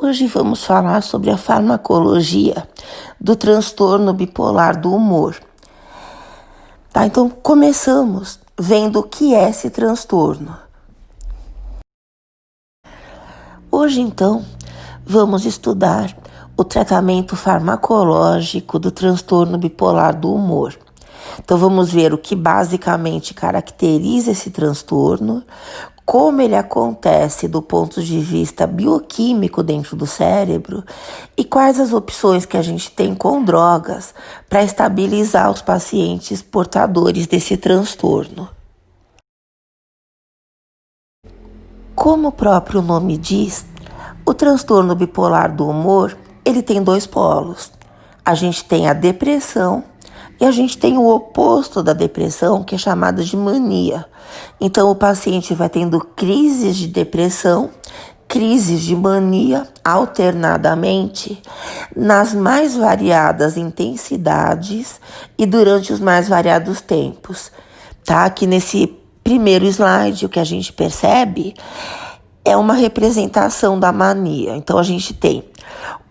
Hoje vamos falar sobre a farmacologia do transtorno bipolar do humor. Tá, então começamos vendo o que é esse transtorno. Hoje então vamos estudar o tratamento farmacológico do transtorno bipolar do humor. Então vamos ver o que basicamente caracteriza esse transtorno, como ele acontece do ponto de vista bioquímico dentro do cérebro e quais as opções que a gente tem com drogas para estabilizar os pacientes portadores desse transtorno. Como o próprio nome diz, o transtorno bipolar do humor, ele tem dois polos. A gente tem a depressão e a gente tem o oposto da depressão, que é chamada de mania. Então, o paciente vai tendo crises de depressão, crises de mania, alternadamente, nas mais variadas intensidades e durante os mais variados tempos. Tá? Aqui nesse primeiro slide, o que a gente percebe é uma representação da mania. Então, a gente tem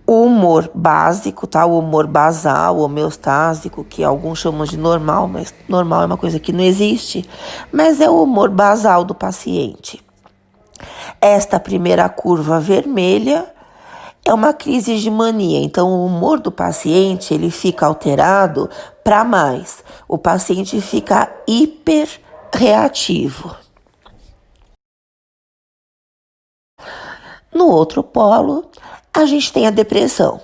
o humor básico, tá? O humor basal, homeostásico, que alguns chamam de normal, mas normal é uma coisa que não existe, mas é o humor basal do paciente. Esta primeira curva vermelha é uma crise de mania, então o humor do paciente ele fica alterado para mais. O paciente fica hiperreativo. No outro polo, a gente tem a depressão,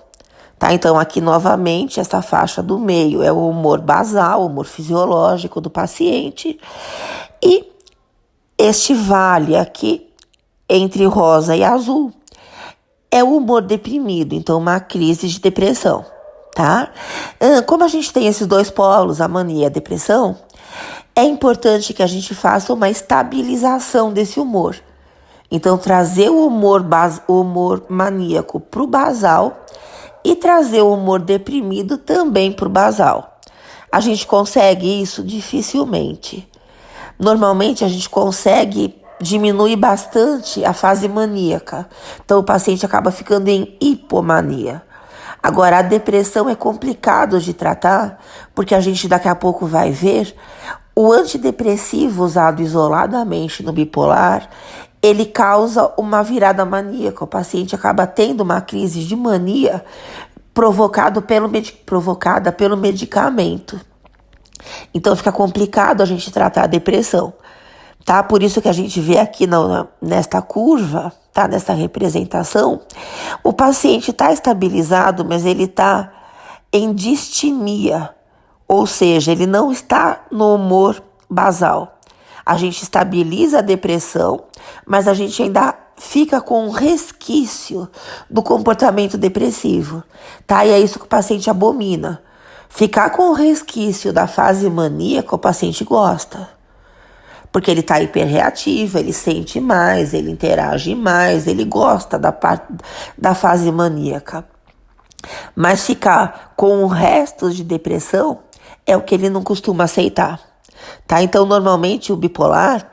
tá? Então, aqui novamente, essa faixa do meio é o humor basal, o humor fisiológico do paciente. E este vale aqui, entre rosa e azul, é o humor deprimido, então uma crise de depressão, tá? Como a gente tem esses dois polos, a mania e a depressão, é importante que a gente faça uma estabilização desse humor. Então, trazer o humor maníaco para o basal e trazer o humor deprimido também para o basal. A gente consegue isso dificilmente. Normalmente, a gente consegue diminuir bastante a fase maníaca. Então, o paciente acaba ficando em hipomania. Agora, a depressão é complicado de tratar, porque a gente daqui a pouco vai ver o antidepressivo usado isoladamente no bipolar, ele causa uma virada maníaca. O paciente acaba tendo uma crise de mania provocada pelo medicamento. Então fica complicado a gente tratar a depressão, tá? Por isso que a gente vê aqui nesta curva, tá? Nessa representação, o paciente está estabilizado, mas ele está em distinia, ou seja, ele não está no humor basal. A gente estabiliza a depressão, mas a gente ainda fica com um resquício do comportamento depressivo, tá? E é isso que o paciente abomina. Ficar com o resquício da fase maníaca, o paciente gosta. Porque ele está hiperreativo, ele sente mais, ele interage mais, ele gosta da fase maníaca. Mas ficar com o resto de depressão é o que ele não costuma aceitar. Tá? Então, normalmente, o bipolar,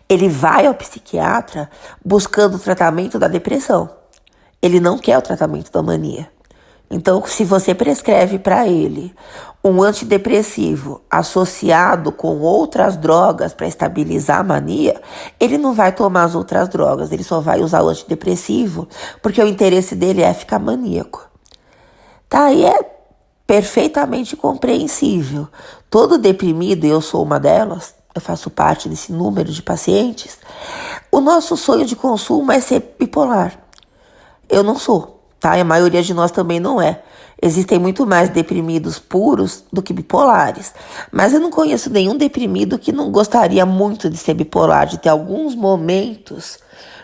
ele vai ao psiquiatra buscando o tratamento da depressão. Ele não quer o tratamento da mania. Então, se você prescreve para ele um antidepressivo associado com outras drogas para estabilizar a mania, ele não vai tomar as outras drogas, ele só vai usar o antidepressivo, porque o interesse dele é ficar maníaco. Tá? E é perfeitamente compreensível. Todo deprimido, e eu sou uma delas, eu faço parte desse número de pacientes, o nosso sonho de consumo é ser bipolar. Eu não sou, tá? E a maioria de nós também não é. Existem muito mais deprimidos puros do que bipolares. Mas eu não conheço nenhum deprimido que não gostaria muito de ser bipolar, de ter alguns momentos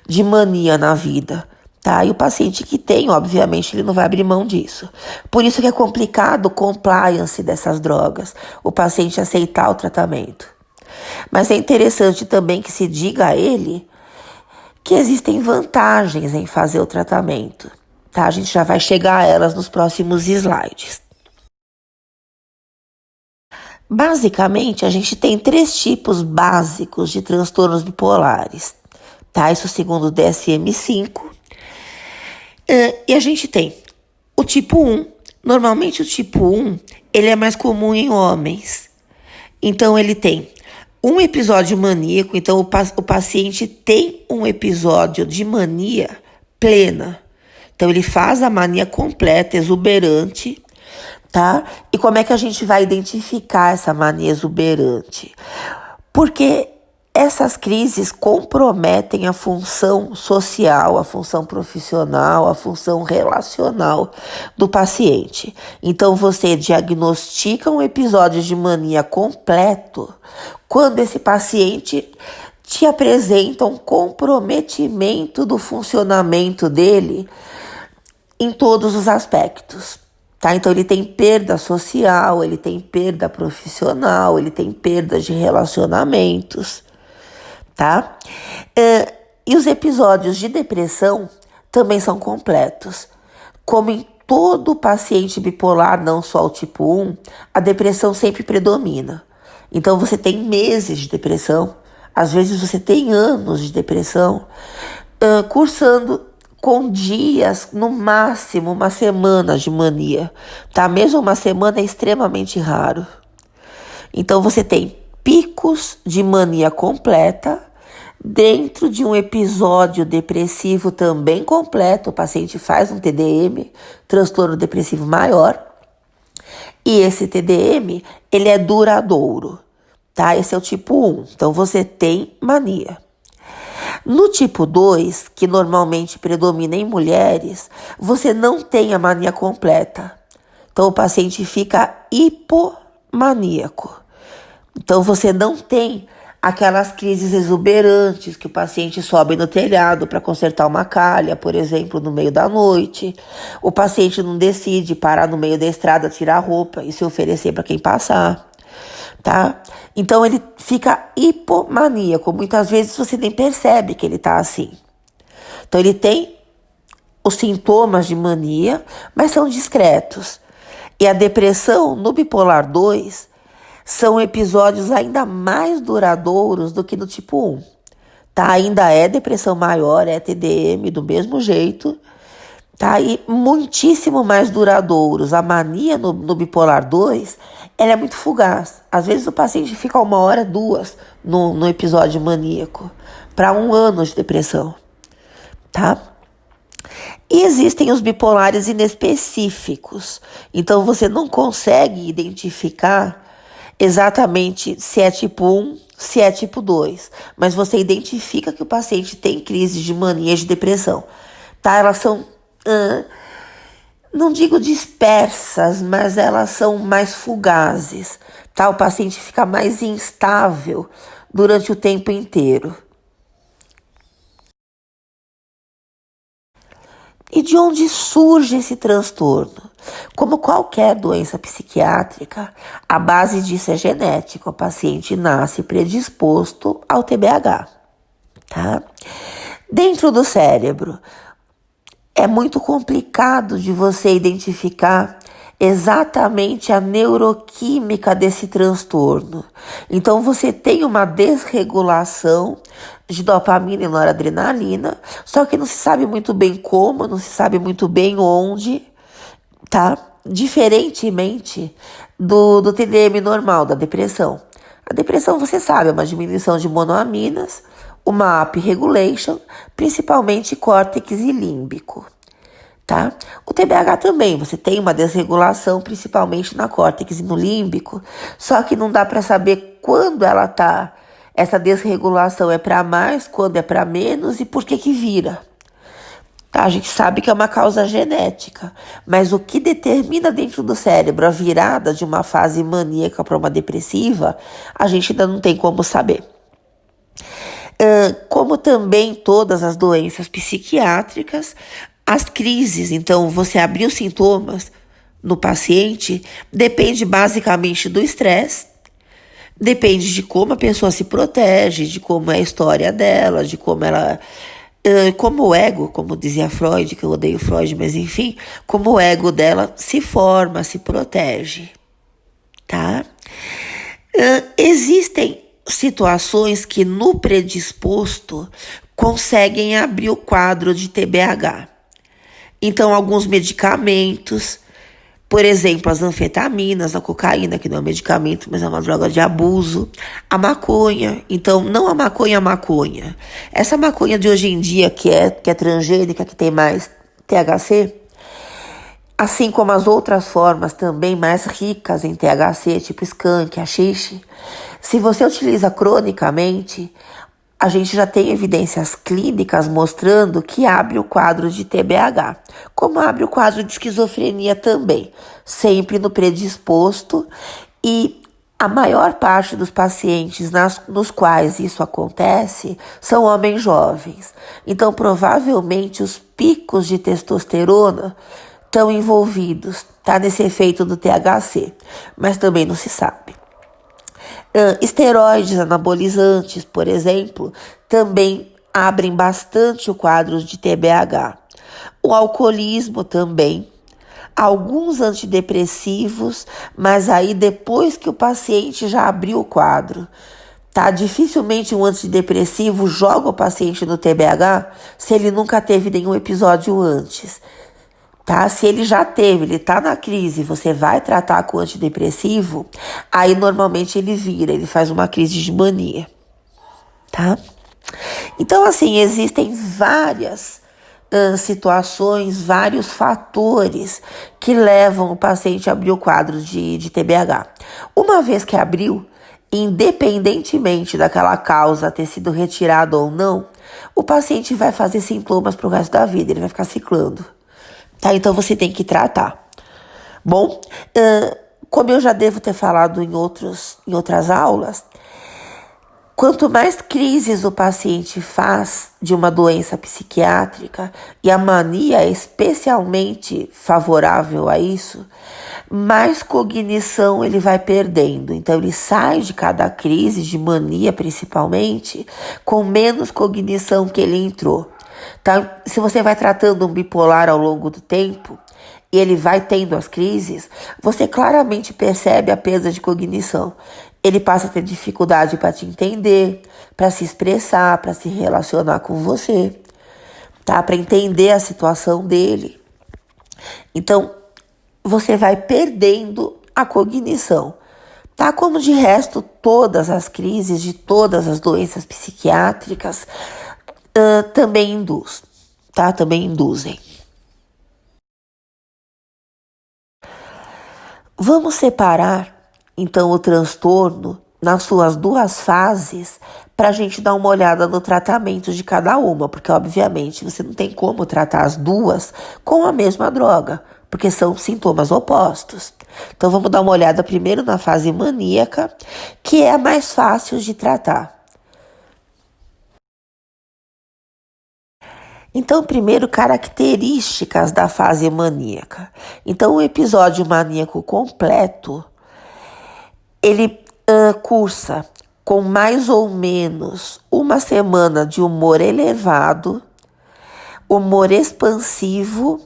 de mania na vida. Tá? E o paciente que tem, obviamente, ele não vai abrir mão disso. Por isso que é complicado o compliance dessas drogas, o paciente aceitar o tratamento. Mas é interessante também que se diga a ele que existem vantagens em fazer o tratamento. Tá? A gente já vai chegar a elas nos próximos slides. Basicamente, a gente tem 3 tipos básicos de transtornos bipolares. Tá? Isso segundo o DSM-5. E a gente tem o tipo 1. Normalmente o tipo 1, ele é mais comum em homens. Então ele tem um episódio maníaco, então o paciente tem um episódio de mania plena. Então ele faz a mania completa, exuberante, tá? E como é que a gente vai identificar essa mania exuberante? Porque essas crises comprometem a função social, a função profissional, a função relacional do paciente. Então, você diagnostica um episódio de mania completo quando esse paciente te apresenta um comprometimento do funcionamento dele em todos os aspectos. Tá? Então ele tem perda social, ele tem perda profissional, ele tem perda de relacionamentos, tá? E os episódios de depressão também são completos. Como em todo paciente bipolar, não só o tipo 1, a depressão sempre predomina. Então você tem meses de depressão, às vezes você tem anos de depressão, cursando com dias, no máximo uma semana de mania, tá? Mesmo uma semana é extremamente raro. Então você tem picos de mania completa dentro de um episódio depressivo também completo. O paciente faz um TDM, transtorno depressivo maior, e esse TDM, ele é duradouro, tá? Esse é o tipo 1. Então você tem mania. No tipo 2, que normalmente predomina em mulheres, você não tem a mania completa. Então o paciente fica hipomaníaco. Então você não tem aquelas crises exuberantes que o paciente sobe no telhado para consertar uma calha, por exemplo, no meio da noite. O paciente não decide parar no meio da estrada, tirar a roupa e se oferecer para quem passar. Tá? Então ele fica hipomaníaco. Muitas vezes você nem percebe que ele tá assim. Então ele tem os sintomas de mania, mas são discretos. E a depressão no bipolar 2 são episódios ainda mais duradouros do que no tipo 1. Tá? Ainda é depressão maior, é TDM do mesmo jeito, tá? E muitíssimo mais duradouros. A mania no bipolar 2, ela é muito fugaz. Às vezes o paciente fica 1 hora, 2 no episódio maníaco, para 1 ano de depressão, tá? E existem os bipolares inespecíficos. Então você não consegue identificar exatamente se é tipo 1, se é tipo 2. Mas você identifica que o paciente tem crise de mania de depressão, tá? Elas são... não digo dispersas, mas elas são mais fugazes, tá? O paciente fica mais instável durante o tempo inteiro. E de onde surge esse transtorno? Como qualquer doença psiquiátrica, a base disso é genética. O paciente nasce predisposto ao TBH, tá? Dentro do cérebro, é muito complicado de você identificar exatamente a neuroquímica desse transtorno. Então você tem uma desregulação de dopamina e noradrenalina, só que não se sabe muito bem como, não se sabe muito bem onde, tá? Diferentemente do TDM normal, da depressão. A depressão, você sabe, é uma diminuição de monoaminas, uma upregulation, principalmente córtex e límbico, tá? O TBH também, você tem uma desregulação, principalmente na córtex e no límbico, só que não dá para saber quando ela tá. Essa desregulação é para mais, quando é para menos e por que vira. Tá? A gente sabe que é uma causa genética, mas o que determina dentro do cérebro a virada de uma fase maníaca para uma depressiva, a gente ainda não tem como saber. Como também todas as doenças psiquiátricas, as crises, então você abrir os sintomas no paciente, depende basicamente do estresse, depende de como a pessoa se protege, de como é a história dela, de como ela... como o ego, como dizia Freud, que eu odeio Freud, mas enfim, como o ego dela se forma, se protege, tá? Existem situações que no predisposto conseguem abrir o quadro de TBH. Então, alguns medicamentos, por exemplo, as anfetaminas, a cocaína, que não é um medicamento, mas é uma droga de abuso. A maconha, então, não a maconha. Essa maconha de hoje em dia, que é transgênica, que tem mais THC, assim como as outras formas também mais ricas em THC, tipo skunk, haxixe, se você utiliza cronicamente, a gente já tem evidências clínicas mostrando que abre o quadro de TBH, como abre o quadro de esquizofrenia também, sempre no predisposto, e a maior parte dos pacientes nos quais isso acontece são homens jovens. Então, provavelmente, os picos de testosterona estão envolvidos, tá, nesse efeito do THC, mas também não se sabe. Esteroides anabolizantes, por exemplo, também abrem bastante o quadro de TBH. O alcoolismo também. Alguns antidepressivos, mas aí depois que o paciente já abriu o quadro. Tá? Dificilmente um antidepressivo joga o paciente no TBH se ele nunca teve nenhum episódio antes. Tá? Se ele já teve, ele tá na crise, você vai tratar com antidepressivo, aí normalmente ele faz uma crise de mania, tá? Então, assim, existem várias situações, vários fatores que levam o paciente a abrir o quadro de TBH. Uma vez que abriu, independentemente daquela causa ter sido retirada ou não, o paciente vai fazer sintomas pro resto da vida, ele vai ficar ciclando. Tá? Então você tem que tratar. Bom, como eu já devo ter falado em outras aulas, quanto mais crises o paciente faz de uma doença psiquiátrica, e a mania é especialmente favorável a isso, mais cognição ele vai perdendo. Então ele sai de cada crise, de mania principalmente, com menos cognição que ele entrou. Tá? Se você vai tratando um bipolar ao longo do tempo, e ele vai tendo as crises, você claramente percebe a perda de cognição. Ele passa a ter dificuldade para te entender, para se expressar, para se relacionar com você, tá? Para entender a situação dele. Então, você vai perdendo a cognição. Tá? Como de resto, todas as crises de todas as doenças psiquiátricas também induz, tá? Também induzem. Vamos separar, então, o transtorno nas suas duas fases para a gente dar uma olhada no tratamento de cada uma, porque, obviamente, você não tem como tratar as duas com a mesma droga, porque são sintomas opostos. Então, vamos dar uma olhada primeiro na fase maníaca, que é a mais fácil de tratar. Então, primeiro, características da fase maníaca. Então, o episódio maníaco completo, ele cursa com mais ou menos uma semana de humor elevado, humor expansivo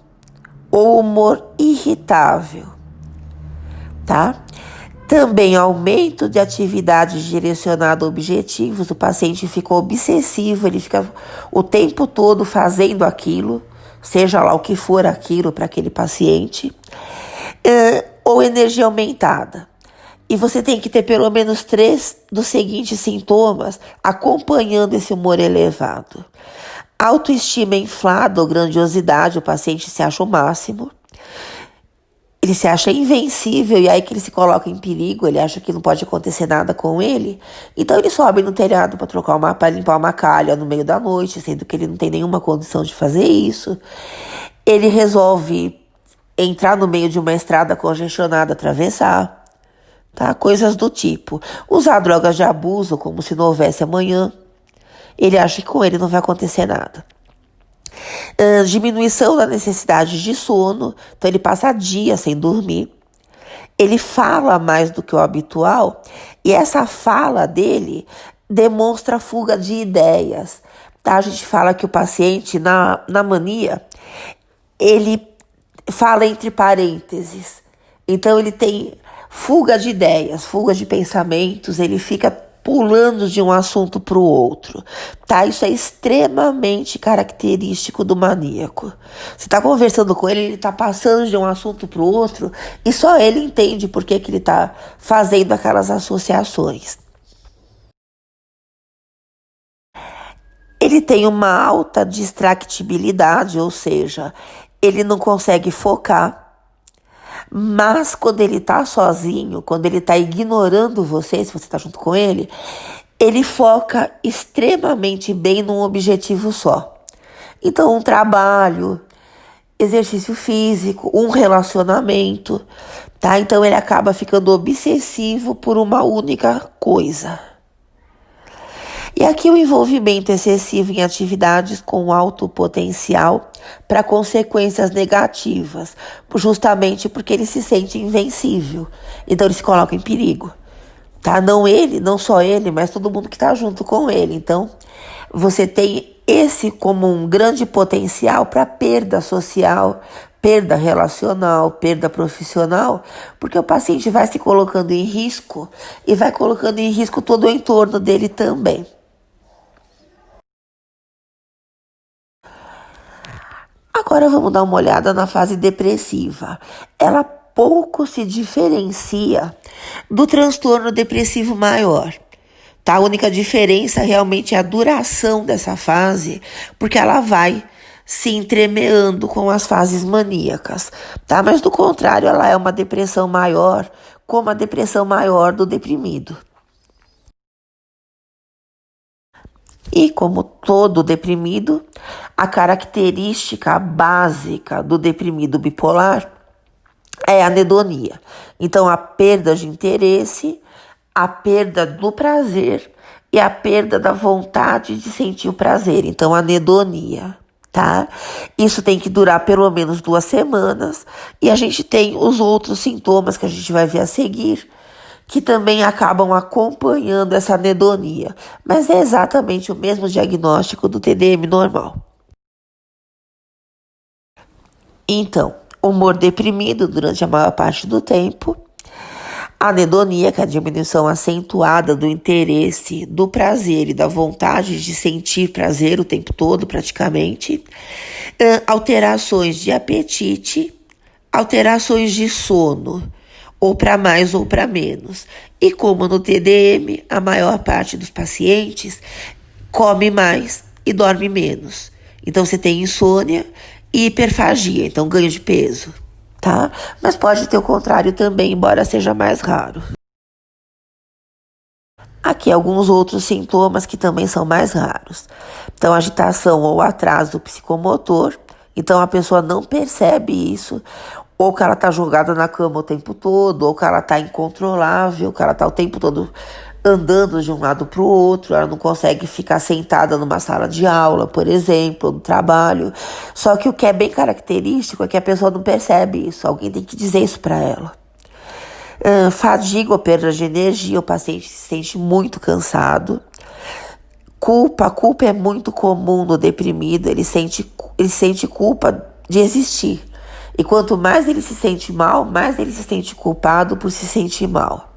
ou humor irritável, tá? Também aumento de atividade direcionada a objetivos, o paciente fica obsessivo, ele fica o tempo todo fazendo aquilo, seja lá o que for aquilo para aquele paciente, ou energia aumentada. E você tem que ter pelo menos 3 dos seguintes sintomas acompanhando esse humor elevado. Autoestima inflada ou grandiosidade, o paciente se acha o máximo. Ele se acha invencível e aí que ele se coloca em perigo, ele acha que não pode acontecer nada com ele. Então ele sobe no telhado para limpar uma calha no meio da noite, sendo que ele não tem nenhuma condição de fazer isso. Ele resolve entrar no meio de uma estrada congestionada, atravessar, tá? Coisas do tipo. Usar drogas de abuso como se não houvesse amanhã. Ele acha que com ele não vai acontecer nada. Diminuição da necessidade de sono, então ele passa dias sem dormir. Ele fala mais do que o habitual e essa fala dele demonstra fuga de ideias. Tá? A gente fala que o paciente, na mania, ele fala entre parênteses. Então ele tem fuga de ideias, fuga de pensamentos, ele fica pulando de um assunto para o outro, tá? Isso é extremamente característico do maníaco. Você está conversando com ele está passando de um assunto para o outro e só ele entende por que ele está fazendo aquelas associações. Ele tem uma alta distractibilidade, ou seja, ele não consegue focar, mas quando ele tá sozinho, quando ele tá ignorando você, se você tá junto com ele foca extremamente bem num objetivo só. Então, um trabalho, exercício físico, um relacionamento, tá? Então, ele acaba ficando obsessivo por uma única coisa. E aqui o envolvimento excessivo em atividades com alto potencial para consequências negativas, justamente porque ele se sente invencível. Então ele se coloca em perigo, tá? Não ele, não só ele, mas todo mundo que está junto com ele. Então você tem esse como um grande potencial para perda social, perda relacional, perda profissional, porque o paciente vai se colocando em risco e vai colocando em risco todo o entorno dele também. Agora vamos dar uma olhada na fase depressiva. Ela pouco se diferencia do transtorno depressivo maior. Tá? A única diferença realmente é a duração dessa fase, porque ela vai se entremeando com as fases maníacas. Tá? Mas do contrário, ela é uma depressão maior, como a depressão maior do deprimido. E como todo deprimido, a característica básica do deprimido bipolar é a anedonia. Então, a perda de interesse, a perda do prazer e a perda da vontade de sentir o prazer. Então, anedonia, tá? Isso tem que durar pelo menos 2 semanas. E a gente tem os outros sintomas que a gente vai ver a seguir, que também acabam acompanhando essa anedonia. Mas é exatamente o mesmo diagnóstico do TDM normal. Então, humor deprimido durante a maior parte do tempo, anedonia, que é a diminuição acentuada do interesse, do prazer e da vontade de sentir prazer o tempo todo, praticamente, alterações de apetite, alterações de sono, ou para mais ou para menos. E como no TDM, a maior parte dos pacientes come mais e dorme menos. Então você tem insônia e hiperfagia, então ganho de peso, tá? Mas pode ter o contrário também, embora seja mais raro. Aqui alguns outros sintomas que também são mais raros. Então, agitação ou atraso psicomotor. Então, a pessoa não percebe isso, ou que ela está jogada na cama o tempo todo, ou que ela está incontrolável, que ela está o tempo todo andando de um lado para o outro, ela não consegue ficar sentada numa sala de aula, por exemplo, ou no trabalho. Só que o que é bem característico é que a pessoa não percebe isso, alguém tem que dizer isso para ela. Fadiga ou perda de energia, o paciente se sente muito cansado. A culpa é muito comum no deprimido, ele sente culpa de existir. E quanto mais ele se sente mal, mais ele se sente culpado por se sentir mal.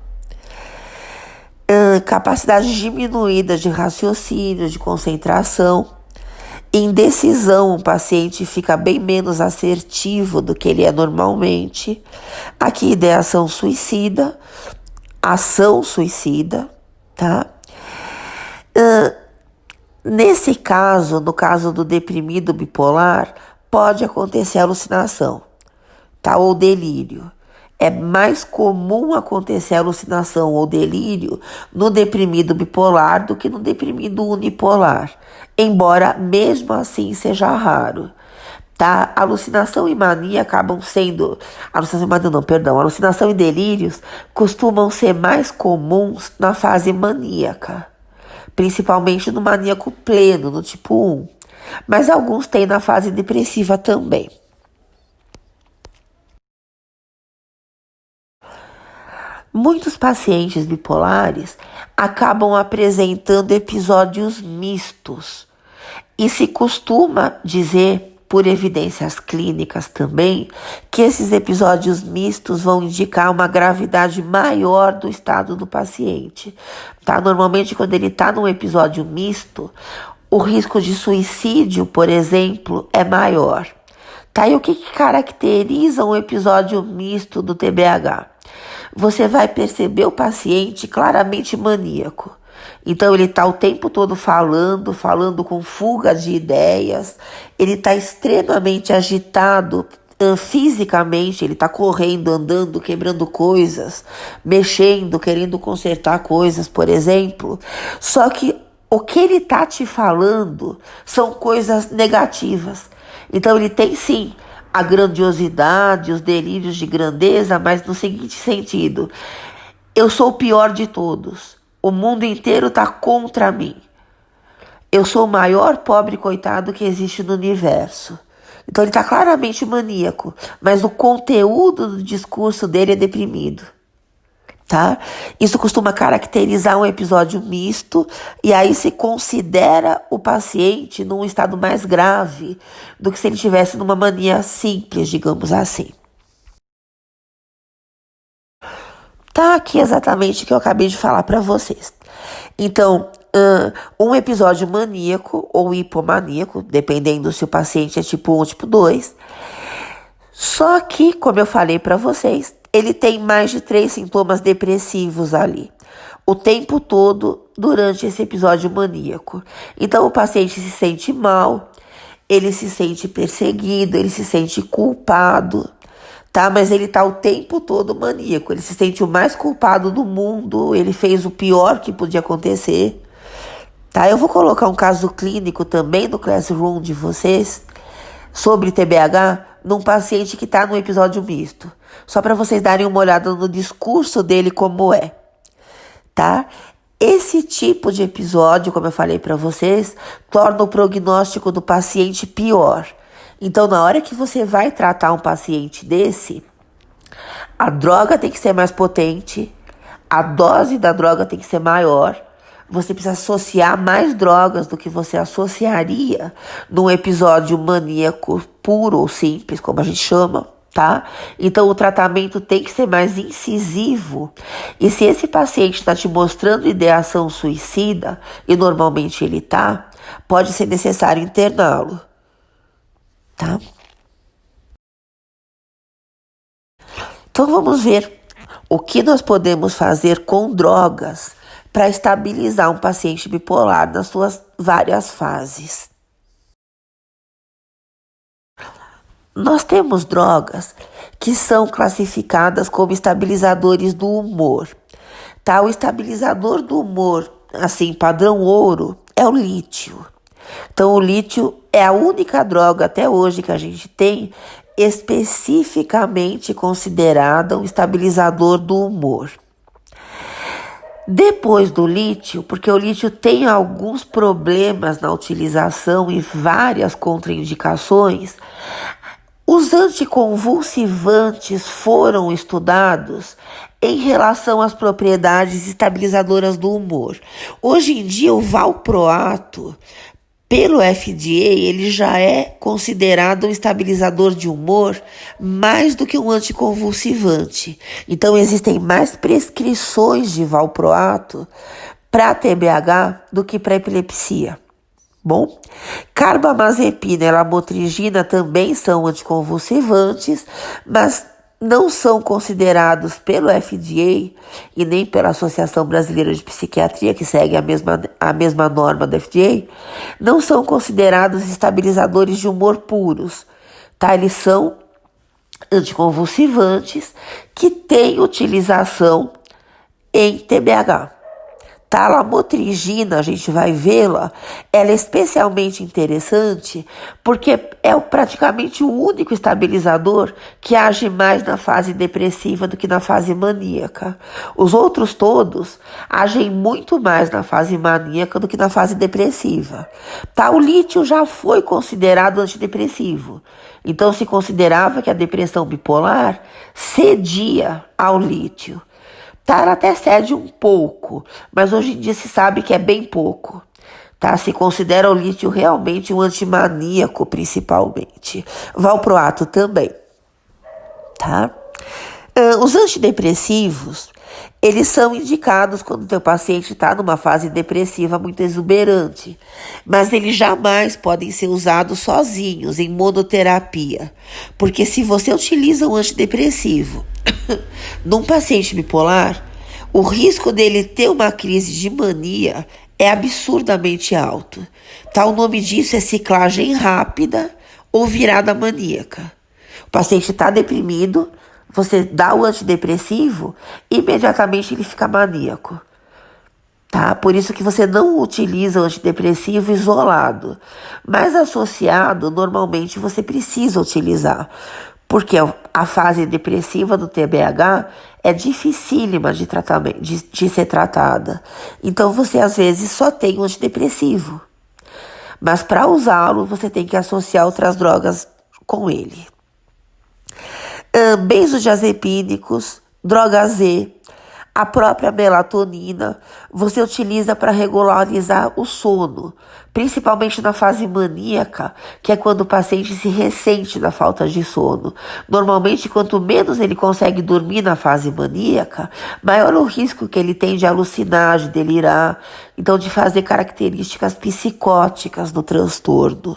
Capacidade diminuída de raciocínio, de concentração. Indecisão, o paciente fica bem menos assertivo do que ele é normalmente. Aqui, ideação suicida, ação suicida, tá? Nesse caso, no caso do deprimido bipolar, pode acontecer alucinação, tá? Ou delírio. É mais comum acontecer alucinação ou delírio no deprimido bipolar do que no deprimido unipolar, embora mesmo assim seja raro, tá? Alucinação e mania acabam sendo... Alucinação e delírios costumam ser mais comuns na fase maníaca, principalmente no maníaco pleno, no tipo 1, mas alguns têm na fase depressiva também. Muitos pacientes bipolares acabam apresentando episódios mistos e se costuma dizer por evidências clínicas também, que esses episódios mistos vão indicar uma gravidade maior do estado do paciente. Tá? Normalmente, quando ele está num episódio misto, o risco de suicídio, por exemplo, é maior. Tá? E o que caracteriza um episódio misto do TBH? Você vai perceber o paciente claramente maníaco. Então ele está o tempo todo falando com fuga de ideias, ele está extremamente agitado fisicamente, ele está correndo, andando, quebrando coisas, mexendo, querendo consertar coisas, por exemplo. Só que o que ele está te falando são coisas negativas. Então ele tem sim a grandiosidade, os delírios de grandeza, mas no seguinte sentido: eu sou o pior de todos. O mundo inteiro está contra mim. Eu sou o maior pobre coitado que existe no universo. Então ele está claramente maníaco, mas o conteúdo do discurso dele é deprimido. Tá? Isso costuma caracterizar um episódio misto e aí se considera o paciente num estado mais grave do que se ele estivesse numa mania simples, digamos assim. Tá aqui exatamente o que eu acabei de falar para vocês. Então, um episódio maníaco ou hipomaníaco, dependendo se o paciente é tipo 1 ou tipo 2. Só que, como eu falei para vocês, ele tem mais de 3 sintomas depressivos ali, o tempo todo durante esse episódio maníaco. Então, o paciente se sente mal, ele se sente perseguido, ele se sente culpado. Tá, mas ele tá o tempo todo maníaco, ele se sente o mais culpado do mundo, ele fez o pior que podia acontecer. Tá, eu vou colocar um caso clínico também no Classroom de vocês sobre TBH num paciente que tá no episódio misto, só para vocês darem uma olhada no discurso dele como é. Tá? Esse tipo de episódio, como eu falei para vocês, torna o prognóstico do paciente pior. Então, na hora que você vai tratar um paciente desse, a droga tem que ser mais potente, a dose da droga tem que ser maior, você precisa associar mais drogas do que você associaria num episódio maníaco puro ou simples, como a gente chama, tá? Então, o tratamento tem que ser mais incisivo. E se esse paciente está te mostrando ideação suicida, e normalmente ele tá, pode ser necessário interná-lo. Tá? Então vamos ver o que nós podemos fazer com drogas para estabilizar um paciente bipolar nas suas várias fases. Nós temos drogas que são classificadas como estabilizadores do humor. Tá? O estabilizador do humor, assim, padrão ouro, é o lítio. Então, o lítio é a única droga até hoje que a gente tem especificamente considerada um estabilizador do humor. Depois do lítio, porque o lítio tem alguns problemas na utilização e várias contraindicações, os anticonvulsivantes foram estudados em relação às propriedades estabilizadoras do humor. Hoje em dia, o valproato, pelo FDA, ele já é considerado um estabilizador de humor mais do que um anticonvulsivante. Então, existem mais prescrições de valproato para TBH do que para epilepsia. Bom, carbamazepina e lamotrigina também são anticonvulsivantes, mas não são considerados pelo FDA e nem pela Associação Brasileira de Psiquiatria, que segue a mesma norma do FDA, não são considerados estabilizadores de humor puros, tá? Eles são anticonvulsivantes que têm utilização em TBH. Tá? A lamotrigina, a gente vai vê-la, ela é especialmente interessante porque é praticamente o único estabilizador que age mais na fase depressiva do que na fase maníaca. Os outros todos agem muito mais na fase maníaca do que na fase depressiva. Tá? O lítio já foi considerado antidepressivo, então se considerava que a depressão bipolar cedia ao lítio. Tá, ela até cede um pouco, mas hoje em dia se sabe que é bem pouco. tá? Se considera o lítio realmente um antimaníaco, principalmente. Valproato também, tá? Os antidepressivos, eles são indicados quando o teu paciente está numa fase depressiva muito exuberante, mas eles jamais podem ser usados sozinhos, em monoterapia, porque se você utiliza um antidepressivo num paciente bipolar, o risco dele ter uma crise de mania é absurdamente alto. Tá? O nome disso é ciclagem rápida ou virada maníaca. O paciente está deprimido, você dá o antidepressivo, imediatamente ele fica maníaco. Tá? Por isso que você não utiliza o antidepressivo isolado, mas associado, normalmente você precisa utilizar, porque a fase depressiva do TBH é dificílima de tratamento, de ser tratada. Então você às vezes só tem um antidepressivo, mas para usá-lo você tem que associar outras drogas com ele. Benzodiazepínicos, droga Z, a própria melatonina, você utiliza para regularizar o sono, principalmente na fase maníaca, que é quando o paciente se ressente da falta de sono. Normalmente, quanto menos ele consegue dormir na fase maníaca, maior o risco que ele tem de alucinar, de delirar, então de fazer características psicóticas no transtorno.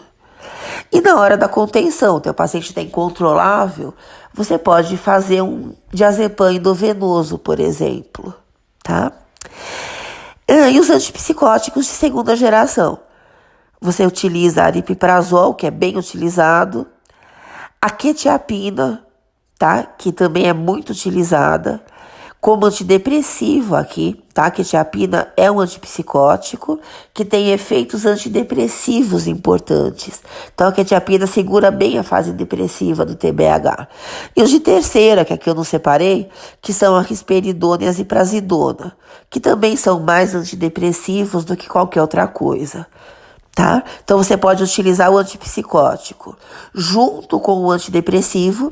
E na hora da contenção, teu paciente está incontrolável, você pode fazer um diazepam endovenoso, por exemplo, tá? E os antipsicóticos de segunda geração. Você utiliza aripiprazol, que é bem utilizado, a quetiapina, tá? Que também é muito utilizada, como antidepressivo aqui, tá? A quetiapina é um antipsicótico que tem efeitos antidepressivos importantes. Então a quetiapina segura bem a fase depressiva do TBH. E os de terceira, que aqui eu não separei, que são a risperidona e a ziprasidona, que também são mais antidepressivos do que qualquer outra coisa. Tá? Então você pode utilizar o antipsicótico junto com o antidepressivo.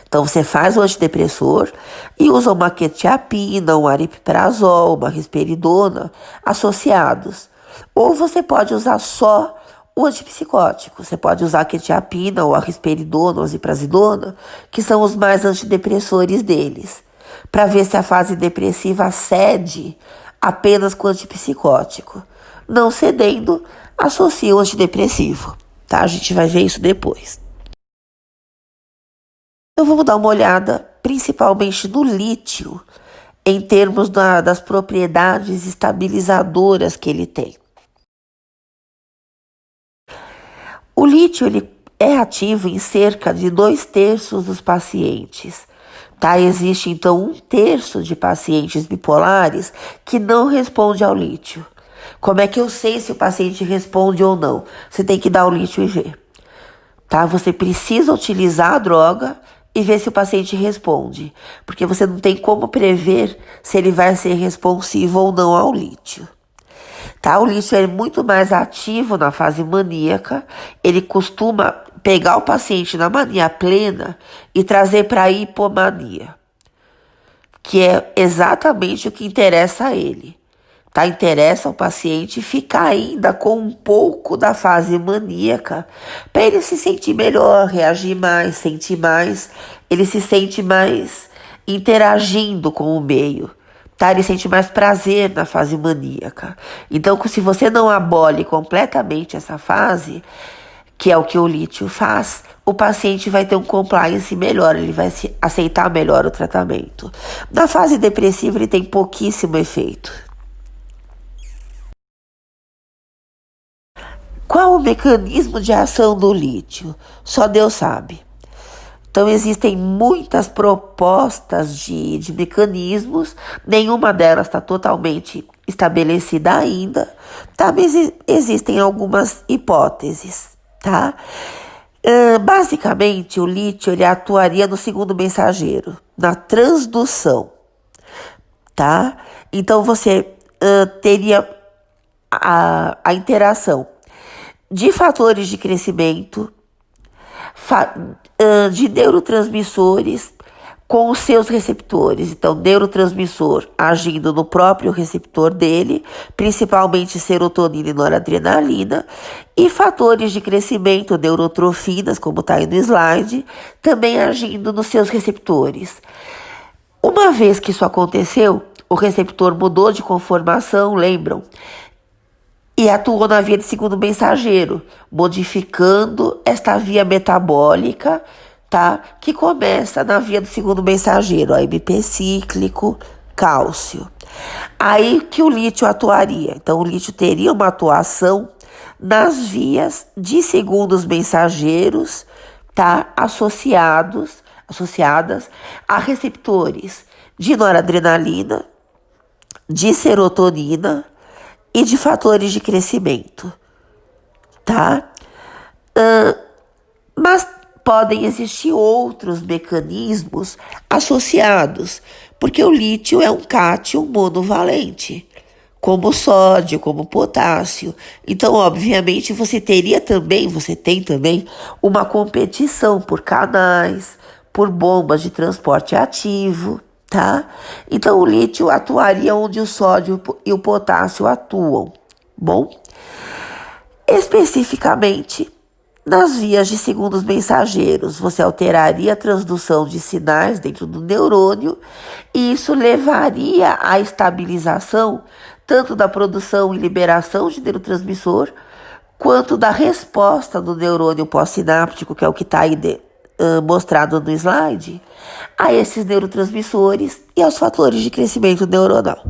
Então você faz o antidepressor e usa uma quetiapina, um aripiprazol, uma risperidona associados. Ou você pode usar só o antipsicótico. Você pode usar a quetiapina ou a risperidona ou a ziprasidona, que são os mais antidepressores deles, para ver se a fase depressiva cede apenas com o antipsicótico. Não cedendo, associa o antidepressivo. Tá? A gente vai ver isso depois. Então vamos dar uma olhada principalmente no lítio, em termos das propriedades estabilizadoras que ele tem. O lítio ele é ativo em cerca de 2/3 dos pacientes. Tá? Existe então 1/3 de pacientes bipolares que não responde ao lítio. Como é que eu sei se o paciente responde ou não? Você tem que dar o lítio e ver. Tá? Você precisa utilizar a droga e ver se o paciente responde, porque você não tem como prever se ele vai ser responsivo ou não ao lítio. Tá? O lítio é muito mais ativo na fase maníaca, ele costuma pegar o paciente na mania plena e trazer para a hipomania, que é exatamente o que interessa a ele. Tá? Interessa ao paciente ficar ainda com um pouco da fase maníaca para ele se sentir melhor, reagir mais, sentir mais. Ele se sente mais interagindo com o meio. Tá? Ele sente mais prazer na fase maníaca. Então, se você não abole completamente essa fase, que é o que o lítio faz, o paciente vai ter um compliance melhor, ele vai aceitar melhor o tratamento. Na fase depressiva, ele tem pouquíssimo efeito. Qual o mecanismo de ação do lítio? Só Deus sabe. Então existem muitas propostas de mecanismos, nenhuma delas está totalmente estabelecida ainda, tá? Mas existem algumas hipóteses, tá? Basicamente, o lítio ele atuaria no segundo mensageiro, na transdução, tá? Então você teria a interação de fatores de crescimento, de neurotransmissores com os seus receptores. Então, neurotransmissor agindo no próprio receptor dele, principalmente serotonina e noradrenalina, e fatores de crescimento, neurotrofinas, como está aí no slide, também agindo nos seus receptores. Uma vez que isso aconteceu, o receptor mudou de conformação, lembram? E atuou na via de segundo mensageiro, modificando esta via metabólica, tá? Que começa na via do segundo mensageiro, AMP cíclico, cálcio. Aí que o lítio atuaria. Então, o lítio teria uma atuação nas vias de segundos mensageiros, tá? Associadas a receptores de noradrenalina, de serotonina e de fatores de crescimento, tá? Mas podem existir outros mecanismos associados, porque o lítio é um cátion monovalente, como o sódio, como o potássio. Então, obviamente, você tem também uma competição por canais, por bombas de transporte ativo, tá? Então, o lítio atuaria onde o sódio e o potássio atuam, bom? Especificamente, nas vias de segundos mensageiros, você alteraria a transdução de sinais dentro do neurônio e isso levaria à estabilização tanto da produção e liberação de neurotransmissor, quanto da resposta do neurônio pós-sináptico, que é o que está aí mostrado no slide, a esses neurotransmissores e aos fatores de crescimento neuronal.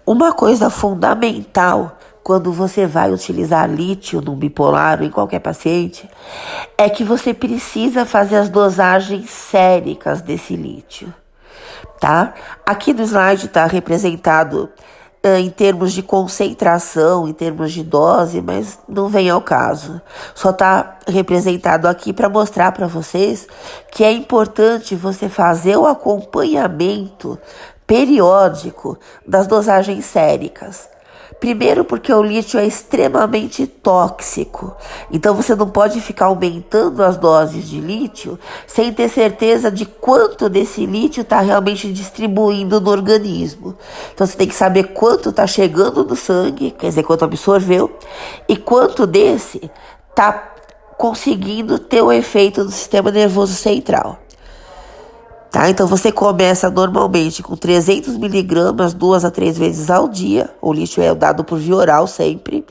Uma coisa fundamental quando você vai utilizar lítio no bipolar ou em qualquer paciente é que você precisa fazer as dosagens séricas desse lítio, tá? Aqui no slide está representado em termos de concentração, em termos de dose, mas não vem ao caso. Só está representado aqui para mostrar para vocês que é importante você fazer o acompanhamento periódico das dosagens séricas. Primeiro porque o lítio é extremamente tóxico, então você não pode ficar aumentando as doses de lítio sem ter certeza de quanto desse lítio está realmente distribuindo no organismo. Então você tem que saber quanto está chegando no sangue, quer dizer, quanto absorveu, e quanto desse está conseguindo ter o efeito no sistema nervoso central. Tá? Então você começa normalmente com 300 miligramas 2 a 3 vezes ao dia. O lítio é dado por via oral sempre.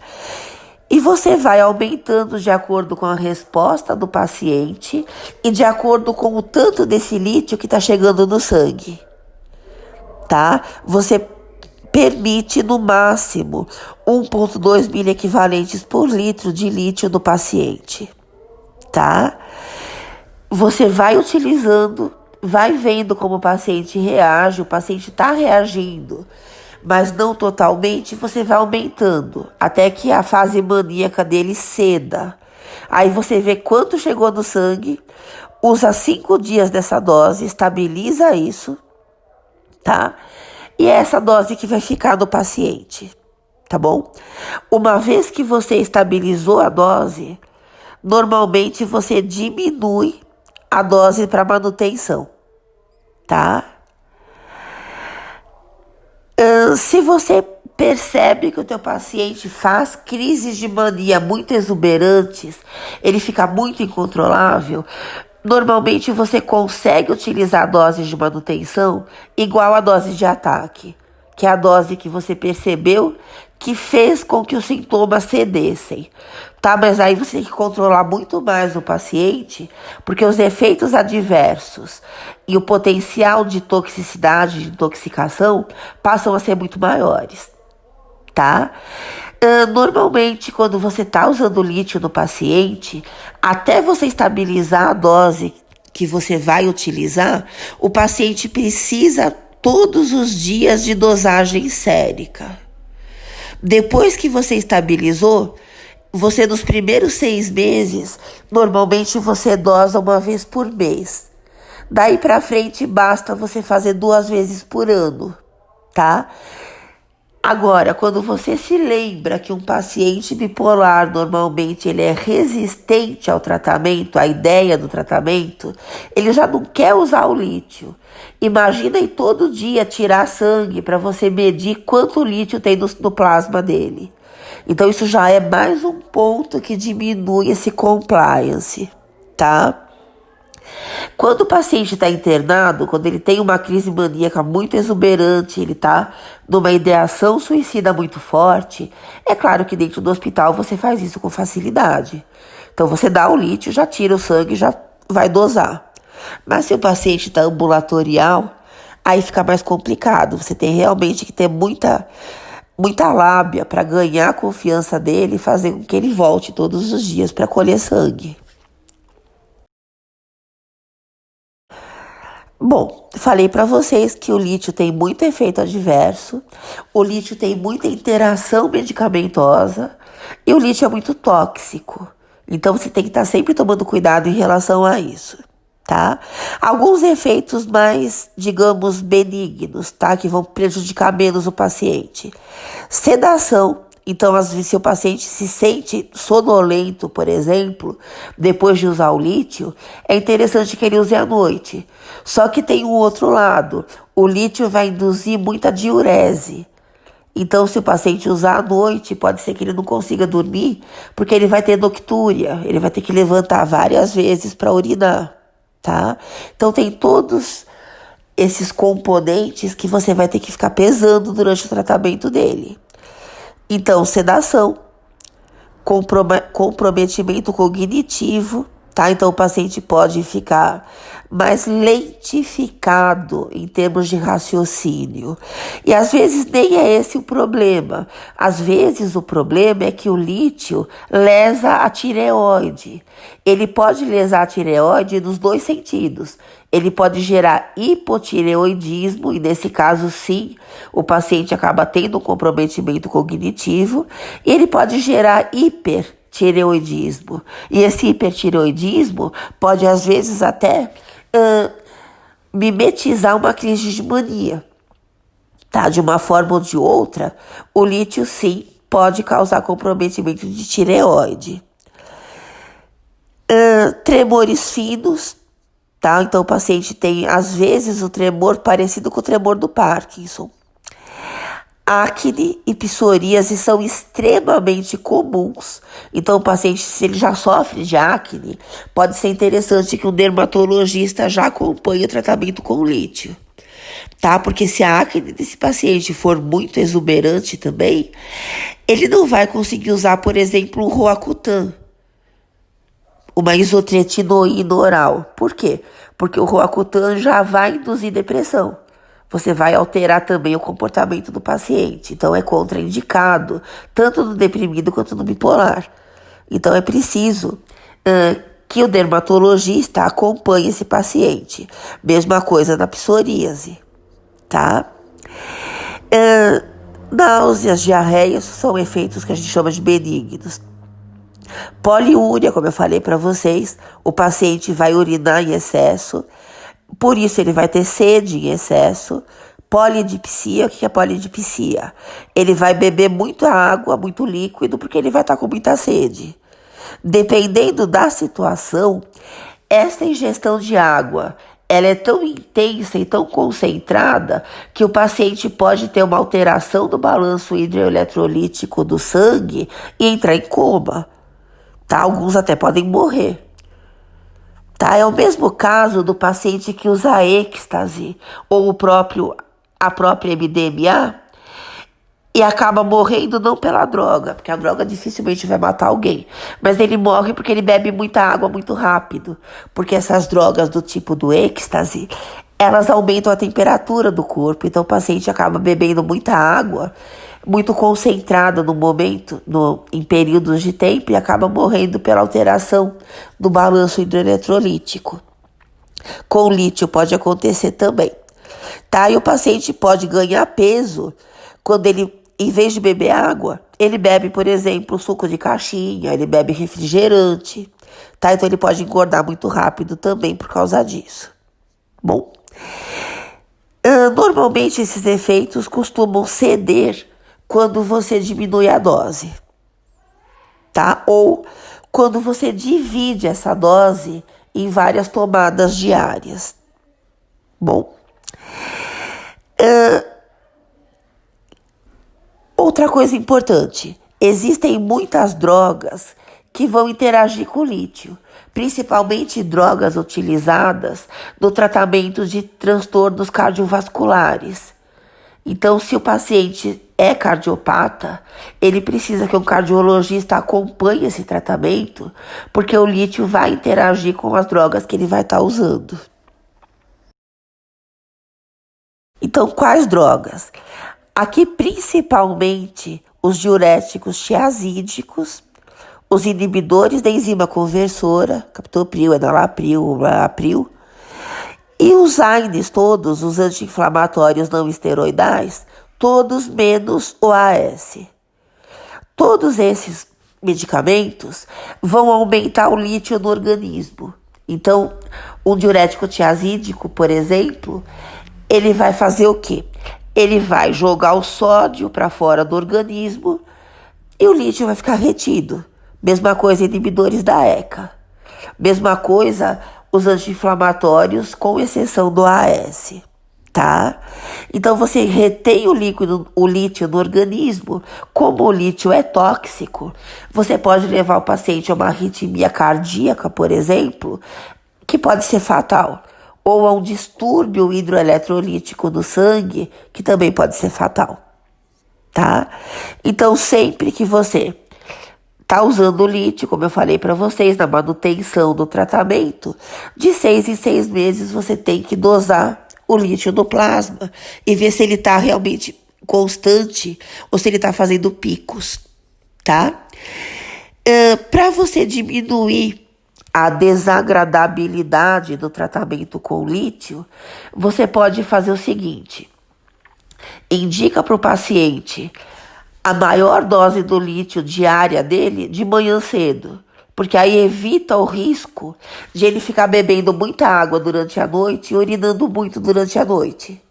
E você vai aumentando de acordo com a resposta do paciente e de acordo com o tanto desse lítio que está chegando no sangue. Tá? Você permite no máximo 1,2 miliequivalentes por litro de lítio no paciente. Tá? Você vai utilizando, vai vendo como o paciente reage, o paciente está reagindo, mas não totalmente, você vai aumentando, até que a fase maníaca dele ceda. Aí você vê quanto chegou no sangue, usa 5 dias dessa dose, estabiliza isso, tá? E é essa dose que vai ficar no paciente, tá bom? Uma vez que você estabilizou a dose, normalmente você diminui a dose para manutenção, tá? Se você percebe que o teu paciente faz crises de mania muito exuberantes, ele fica muito incontrolável, normalmente você consegue utilizar doses de manutenção igual a dose de ataque, que é a dose que você percebeu que fez com que os sintomas cedessem, tá? Mas aí você tem que controlar muito mais o paciente, porque os efeitos adversos e o potencial de toxicidade, de intoxicação, passam a ser muito maiores, tá? Normalmente, quando você está usando lítio no paciente, até você estabilizar a dose que você vai utilizar, o paciente precisa todos os dias de dosagem sérica. Depois que você estabilizou, você nos primeiros 6 meses, normalmente você dosa uma vez por mês. Daí pra frente basta você fazer 2 vezes por ano, tá? Agora, quando você se lembra que um paciente bipolar, normalmente, ele é resistente ao tratamento, à ideia do tratamento, ele já não quer usar o lítio. Imagina aí todo dia tirar sangue para você medir quanto lítio tem no plasma dele. Então, isso já é mais um ponto que diminui esse compliance, tá? Quando o paciente está internado, quando ele tem uma crise maníaca muito exuberante, ele está numa ideação suicida muito forte, é claro que dentro do hospital você faz isso com facilidade. Então você dá o lítio, já tira o sangue, já vai dosar. Mas se o paciente está ambulatorial, aí fica mais complicado. Você tem realmente que ter muita lábia para ganhar a confiança dele e fazer com que ele volte todos os dias para colher sangue. Bom, falei para vocês que o lítio tem muito efeito adverso, o lítio tem muita interação medicamentosa e o lítio é muito tóxico. Então você tem que estar sempre tomando cuidado em relação a isso, tá? Alguns efeitos mais, digamos, benignos, tá? Que vão prejudicar menos o paciente. Sedação. Então, às vezes, se o paciente se sente sonolento, por exemplo, depois de usar o lítio, é interessante que ele use à noite. Só que tem um outro lado. O lítio vai induzir muita diurese. Então, se o paciente usar à noite, pode ser que ele não consiga dormir, porque ele vai ter noctúria. Ele vai ter que levantar várias vezes para urinar, tá? Então, tem todos esses componentes que você vai ter que ficar pesando durante o tratamento dele. Então, sedação, comprometimento cognitivo, tá? Então, o paciente pode ficar mais lentificado em termos de raciocínio. E, às vezes, nem é esse o problema. Às vezes, o problema é que o lítio lesa a tireoide. Ele pode lesar a tireoide nos dois sentidos. Ele pode gerar hipotireoidismo, e nesse caso, sim, o paciente acaba tendo um comprometimento cognitivo. E ele pode gerar hipertireoidismo. E esse hipertireoidismo pode, às vezes, até mimetizar uma crise de mania. Tá? De uma forma ou de outra, o lítio, sim, pode causar comprometimento de tireoide. Tremores finos. Tá? Então, o paciente tem, às vezes, o tremor parecido com o tremor do Parkinson. Acne e psoríase são extremamente comuns. Então, o paciente, se ele já sofre de acne, pode ser interessante que um dermatologista já acompanhe o tratamento com lítio. Tá? Porque se a acne desse paciente for muito exuberante também, ele não vai conseguir usar, por exemplo, um Roacutan, uma isotretinoína oral. Por quê? Porque o Roacutan já vai induzir depressão. Você vai alterar também o comportamento do paciente. Então, é contraindicado, tanto no deprimido quanto no bipolar. Então, é preciso que o dermatologista acompanhe esse paciente. Mesma coisa na psoríase, tá? Náuseas, diarreias são efeitos que a gente chama de benignos. Poliúria, como eu falei para vocês, o paciente vai urinar em excesso, por isso ele vai ter sede em excesso. Polidipsia, o que é polidipsia? Ele vai beber muita água, muito líquido, porque ele vai estar com muita sede. Dependendo da situação, essa ingestão de água, ela é tão intensa e tão concentrada que o paciente pode ter uma alteração do balanço hidroeletrolítico do sangue e entrar em coma. Tá? Alguns até podem morrer. Tá? É o mesmo caso do paciente que usa êxtase ou a própria MDMA e acaba morrendo não pela droga, porque a droga dificilmente vai matar alguém, mas ele morre porque ele bebe muita água muito rápido, porque essas drogas do tipo do êxtase, elas aumentam a temperatura do corpo, então o paciente acaba bebendo muita água, muito concentrada no momento, em períodos de tempo, e acaba morrendo pela alteração do balanço hidroeletrolítico. Com lítio pode acontecer também. Tá? E o paciente pode ganhar peso quando ele, em vez de beber água, ele bebe, por exemplo, suco de caixinha, ele bebe refrigerante. Tá? Então ele pode engordar muito rápido também por causa disso. Bom, normalmente esses efeitos costumam ceder quando você diminui a dose, tá? Ou quando você divide essa dose em várias tomadas diárias. Bom, outra coisa importante, existem muitas drogas que vão interagir com o lítio, principalmente drogas utilizadas no tratamento de transtornos cardiovasculares. Então, se o paciente é cardiopata, ele precisa que um cardiologista acompanhe esse tratamento, porque o lítio vai interagir com as drogas que ele vai estar usando. Então, quais drogas? Aqui, principalmente, os diuréticos tiazídicos, os inibidores da enzima conversora, captopril, enalapril, april, e os AINES todos, os anti-inflamatórios não esteroidais, todos menos o AS. Todos esses medicamentos vão aumentar o lítio no organismo. Então, um diurético tiazídico, por exemplo, ele vai fazer o quê? Ele vai jogar o sódio para fora do organismo e o lítio vai ficar retido. Mesma coisa inibidores da ECA. Mesma coisa os anti-inflamatórios, com exceção do AS, tá? Então você retém o lítio no organismo. Como o lítio é tóxico, você pode levar o paciente a uma arritmia cardíaca, por exemplo, que pode ser fatal, ou a um distúrbio hidroeletrolítico no sangue, que também pode ser fatal, tá? Então sempre que você tá usando o lítio, como eu falei para vocês, na manutenção do tratamento, de 6 em 6 meses você tem que dosar o lítio no plasma e ver se ele está realmente constante ou se ele está fazendo picos, tá? Para você diminuir a desagradabilidade do tratamento com lítio, você pode fazer o seguinte: indica para o paciente a maior dose do lítio diária dele de manhã cedo, porque aí evita o risco de ele ficar bebendo muita água durante a noite e urinando muito durante a noite.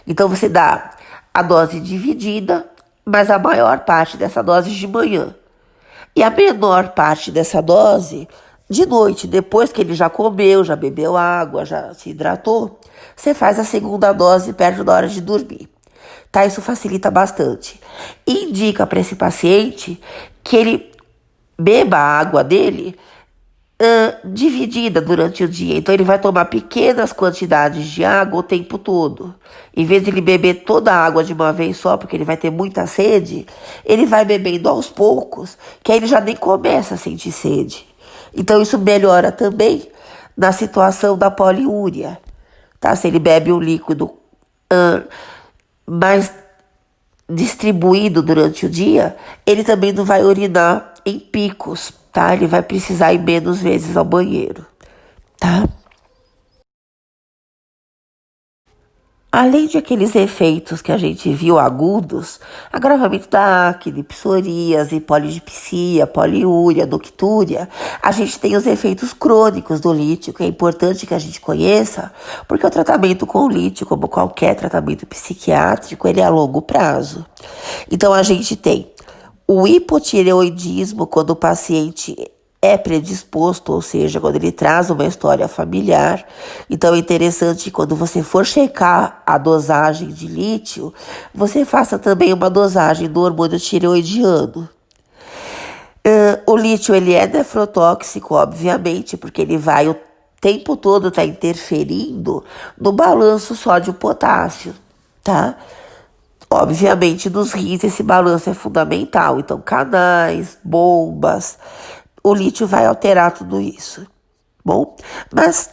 Então você dá a dose dividida, mas a maior parte dessa dose de manhã. E a menor parte dessa dose de noite, depois que ele já comeu, já bebeu água, já se hidratou, você faz a segunda dose perto da hora de dormir. Tá? Isso facilita bastante. Indica para esse paciente que ele beba a água dele dividida durante o dia. Então ele vai tomar pequenas quantidades de água o tempo todo. Em vez de ele beber toda a água de uma vez só, porque ele vai ter muita sede, ele vai bebendo aos poucos, que aí ele já nem começa a sentir sede. Então isso melhora também na situação da poliúria. Tá? Se ele bebe um líquido mais distribuído durante o dia, ele também não vai urinar em picos, tá? Ele vai precisar ir menos vezes ao banheiro, tá? Além de aqueles efeitos que a gente viu agudos, agravamento da acne, psoríase, polidipsia, poliúria, noctúria, a gente tem os efeitos crônicos do lítio, que é importante que a gente conheça, porque o tratamento com lítio, como qualquer tratamento psiquiátrico, ele é a longo prazo. Então a gente tem o hipotireoidismo, quando o paciente é predisposto, ou seja, quando ele traz uma história familiar. Então é interessante que quando você for checar a dosagem de lítio, você faça também uma dosagem do hormônio tireoidiano. O lítio ele é nefrotóxico, obviamente, porque ele vai o tempo todo estar interferindo no balanço sódio-potássio, tá? Obviamente, nos rins esse balanço é fundamental. Então, canais, bombas, o lítio vai alterar tudo isso. Bom, mas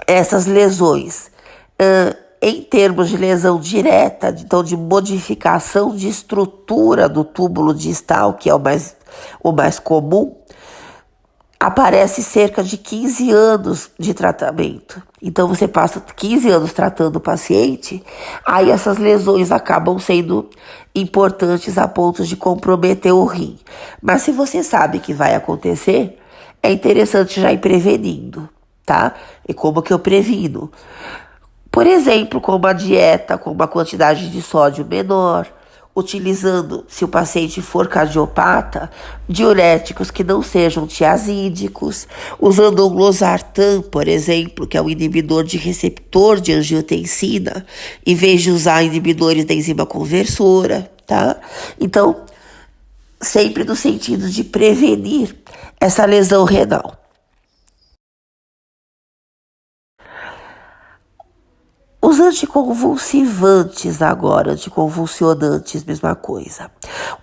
essas lesões, em termos de lesão direta, então de modificação de estrutura do túbulo distal, que é o mais comum, aparece cerca de 15 anos de tratamento. Então você passa 15 anos tratando o paciente, aí essas lesões acabam sendo importantes a ponto de comprometer o rim. Mas se você sabe que vai acontecer, é interessante já ir prevenindo, tá? E como que eu previno? Por exemplo, com uma dieta com uma quantidade de sódio menor, utilizando, se o paciente for cardiopata, diuréticos que não sejam tiazídicos, usando um losartan, por exemplo, que é um inibidor de receptor de angiotensina, em vez de usar inibidores da enzima conversora, tá? Então, sempre no sentido de prevenir essa lesão renal. Os anticonvulsivantes agora, anticonvulsionantes, mesma coisa.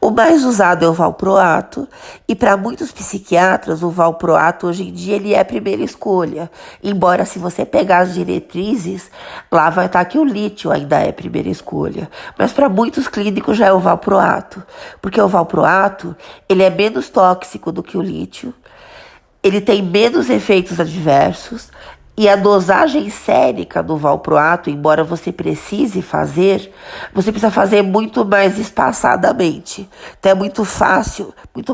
O mais usado é o valproato e para muitos psiquiatras o valproato hoje em dia ele é a primeira escolha. Embora se você pegar as diretrizes, lá vai estar que o lítio ainda é a primeira escolha. Mas para muitos clínicos já é o valproato, porque o valproato ele é menos tóxico do que o lítio, ele tem menos efeitos adversos, e a dosagem sérica do valproato, embora você precise fazer, você precisa fazer muito mais espaçadamente. Então é muito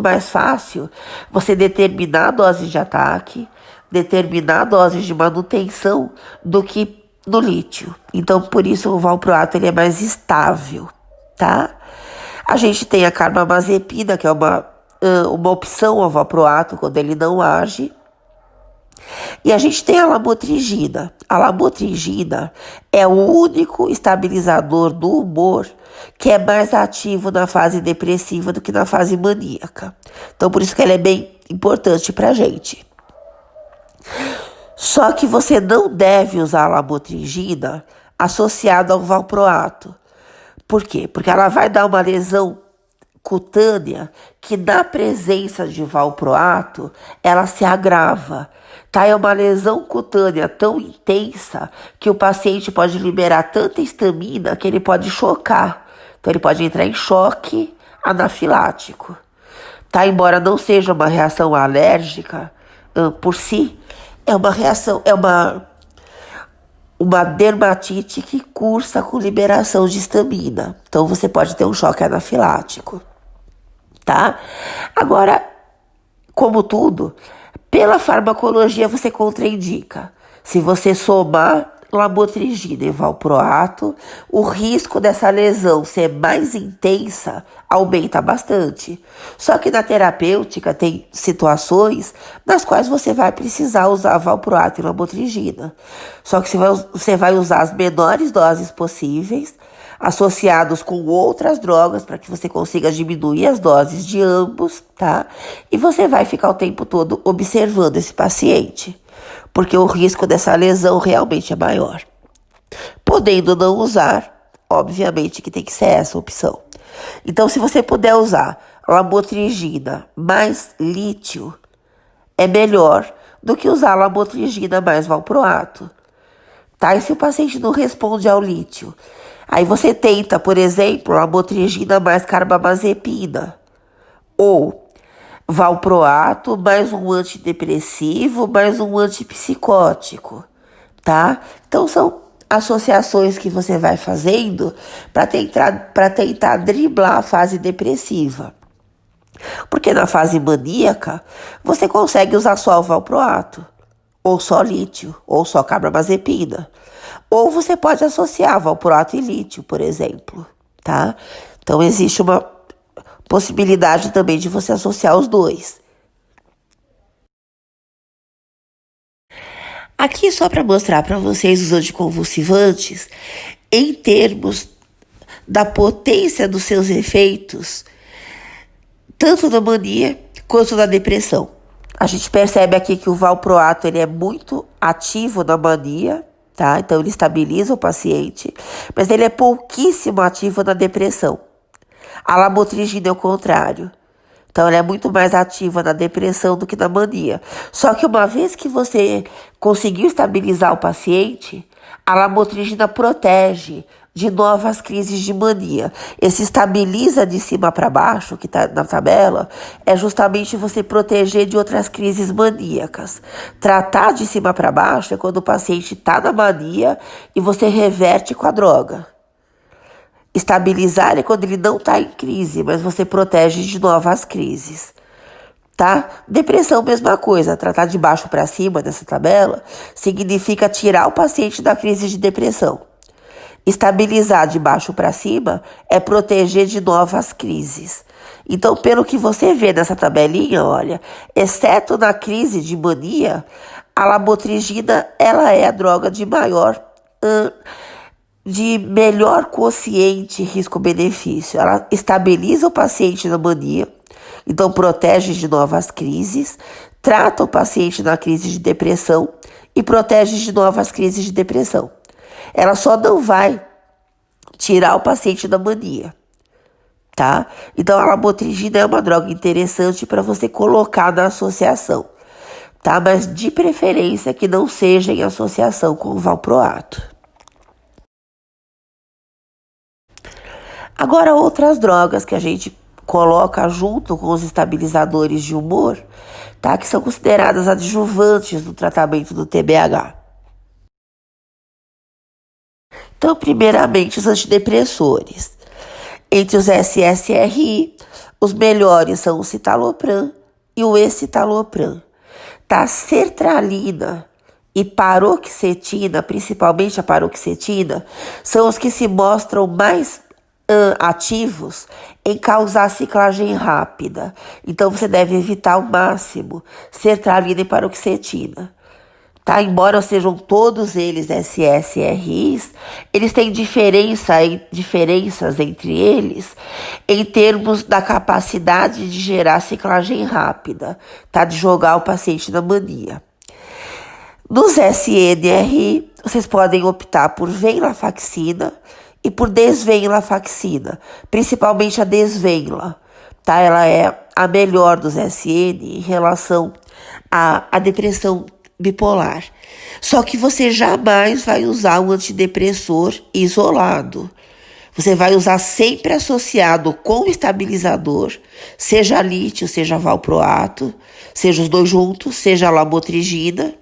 mais fácil você determinar a dose de ataque, determinar a dose de manutenção do que no lítio. Então por isso o valproato ele é mais estável, tá? A gente tem a carbamazepina, que é uma opção ao valproato quando ele não age. E a gente tem a lamotrigina. A lamotrigina é o único estabilizador do humor que é mais ativo na fase depressiva do que na fase maníaca. Então, por isso que ela é bem importante pra gente. Só que você não deve usar a lamotrigina associada ao valproato. Por quê? Porque ela vai dar uma lesão cutânea que na presença de valproato ela se agrava, tá? É uma lesão cutânea tão intensa que o paciente pode liberar tanta histamina que ele pode chocar, então ele pode entrar em choque anafilático, tá? Embora não seja uma reação alérgica por si, é uma reação, uma dermatite que cursa com liberação de histamina. Então você pode ter um choque anafilático, tá? Agora, como tudo, pela farmacologia você contraindica. Se você somar lamotrigina e valproato, o risco dessa lesão ser mais intensa aumenta bastante. Só que na terapêutica tem situações nas quais você vai precisar usar valproato e lamotrigina. Só que você vai usar as menores doses possíveis, associados com outras drogas para que você consiga diminuir as doses de ambos, tá? E você vai ficar o tempo todo observando esse paciente, porque o risco dessa lesão realmente é maior. Podendo não usar, obviamente que tem que ser essa a opção. Então, se você puder usar lamotrigina mais lítio, é melhor do que usar lamotrigina mais valproato, tá? E se o paciente não responde ao lítio, aí você tenta, por exemplo, lamotrigina mais carbamazepina, ou valproato mais um antidepressivo mais um antipsicótico, tá? Então são associações que você vai fazendo para tentar driblar a fase depressiva. Porque na fase maníaca, você consegue usar só o valproato, ou só lítio, ou só carbamazepina. Ou você pode associar valproato e lítio, por exemplo, tá? Então existe uma possibilidade também de você associar os dois. Aqui só para mostrar para vocês os anticonvulsivantes em termos da potência dos seus efeitos, tanto na mania quanto na depressão. A gente percebe aqui que o valproato ele é muito ativo na mania, tá? Então ele estabiliza o paciente, mas ele é pouquíssimo ativo na depressão. A lamotrigina é o contrário. Então, ela é muito mais ativa na depressão do que na mania. Só que uma vez que você conseguiu estabilizar o paciente, a lamotrigina protege de novas crises de mania. Esse estabiliza de cima para baixo, que está na tabela, é justamente você proteger de outras crises maníacas. Tratar de cima para baixo é quando o paciente está na mania e você reverte com a droga. Estabilizar é quando ele não está em crise, mas você protege de novas crises, tá? Depressão, mesma coisa. Tratar de baixo para cima dessa tabela significa tirar o paciente da crise de depressão. Estabilizar de baixo para cima é proteger de novas crises. Então, pelo que você vê nessa tabelinha, olha, exceto na crise de mania, a lamotrigina ela é a droga de melhor quociente risco-benefício. Ela estabiliza o paciente na mania, então protege de novas crises, trata o paciente na crise de depressão e protege de novas crises de depressão. Ela só não vai tirar o paciente da mania, tá? Então a lamotrigina é uma droga interessante para você colocar na associação, tá? Mas de preferência que não seja em associação com o valproato. Agora, outras drogas que a gente coloca junto com os estabilizadores de humor, tá? Que são consideradas adjuvantes no tratamento do TBH. Então, primeiramente, os antidepressores. Entre os SSRI, os melhores são o citalopram e o escitalopram. Tá? Sertralina e paroxetina, principalmente a paroxetina, são os que se mostram mais ativos em causar ciclagem rápida. Então, você deve evitar ao máximo sertralina e paroxetina. Tá? Embora sejam todos eles SSRIs, eles têm diferenças entre eles em termos da capacidade de gerar ciclagem rápida, tá? De jogar o paciente na mania. Nos SNRI, vocês podem optar por venlafaxina e por desvenlafaxina, principalmente a desvenla. Tá? Ela é a melhor dos SN em relação à depressão bipolar. Só que você jamais vai usar um antidepressor isolado. Você vai usar sempre associado com estabilizador, seja lítio, seja valproato, seja os dois juntos, seja a lamotrigina,